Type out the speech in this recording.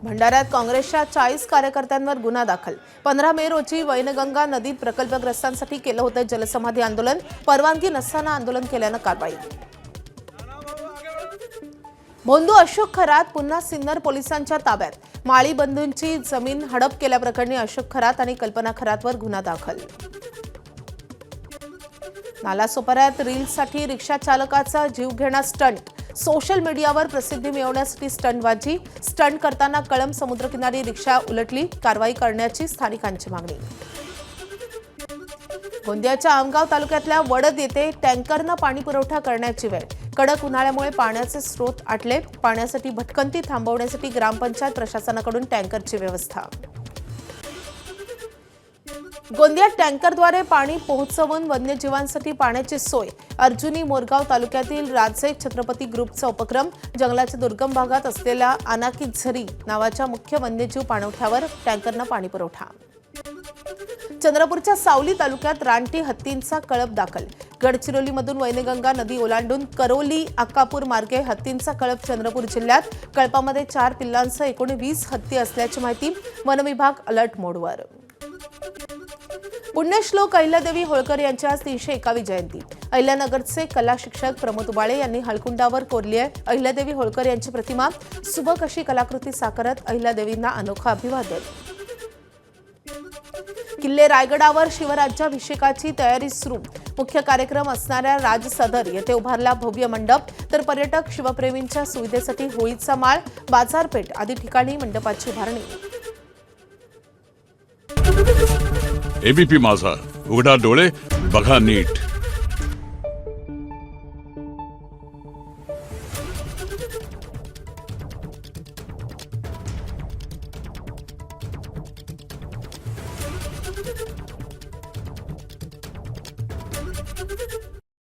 भंडाऱ्यात काँग्रेसच्या 40 कार्यकर्त्यांवर गुन्हा दाखल। 15 मे रोजी वैनगंगा नदीत प्रकल्पग्रस्तांसाठी केलं होतं जलसमाधी आंदोलन। परवानगी नसताना आंदोलन केल्यानं कारवाई। भोंदू अशोक खरात पुन्हा सिन्नर पोलिसांच्या ताब्यात। माळी बंधूंची जमीन हडप केल्याप्रकरणी अशोक खरात आणि कल्पना खरातवर गुन्हा दाखल। नालासोपाऱ्यात रील्ससाठी रिक्षा चालकाचा जीवघेणा स्टंट। सोशल मीडियावर प्रसिद्धी मिळवण्यासाठी स्टंटबाजी। स्टंट करताना कळंब समुद्रकिनारी रिक्षा उलटली। कारवाई करण्याची स्थानिकांची मागणी। गोंदियाच्या आमगाव तालुक्यातल्या वडद येथे टँकरनं पाणी पुरवठा करण्याची वेळ। कडक उन्हाळ्यामुळे पाण्याचे स्रोत आटले। पाण्यासाठी भटकंती थांबवण्यासाठी ग्रामपंचायत प्रशासनाकडून टँकरची व्यवस्था। गोंदियात टँकरद्वारे पाणी पोहोचवून वन्यजीवांसाठी पाण्याची सोय। अर्जुनी मोरगाव तालुक्यातील राजे छत्रपती ग्रुपचा उपक्रम। जंगलाच्या दुर्गम भागात असलेल्या अनाकी झरी नावाच्या मुख्य वन्यजीव पाणवठ्यावर टँकरनं पाणी पुरवठा। चंद्रपूरच्या सावली तालुक्यात रानटी हत्तींचा कळप दाखल। गडचिरोलीमधून वैनगंगा नदी ओलांडून करोली अक्कापूर मार्गे हत्तींचा कळप चंद्रपूर जिल्ह्यात। कळपामध्ये 4 पिल्लांसह एकूण 20 हत्ती असल्याची माहिती। वनविभाग अलर्ट मोडवर। पुण्यश्लोक अहिल्यादेवी होळकर यांची आज 301वी जयंती। अहिल्यानगरचे कला शिक्षक प्रमोद उबाळे यांनी हळकुंडावर कोरली आहे। अहिल्यादेवी होळकर यांची प्रतिमा। सुबक अशी कलाकृती साकारत अहिल्यादेवींना अनोखं अभिवादन। किल्ले रायगडावर शिवराज्याभिषेकाची तयारी सुरू। मुख्य कार्यक्रम असणाऱ्या राजसदर येथे उभारला भव्य मंडप। तर पर्यटक शिवप्रेमींच्या सुविधेसाठी होळीचा माळ, बाजारपेठ आदी ठिकाणी मंडपाची उभारणी। एबीपी माझा, उघडा डोळे बघा नीट।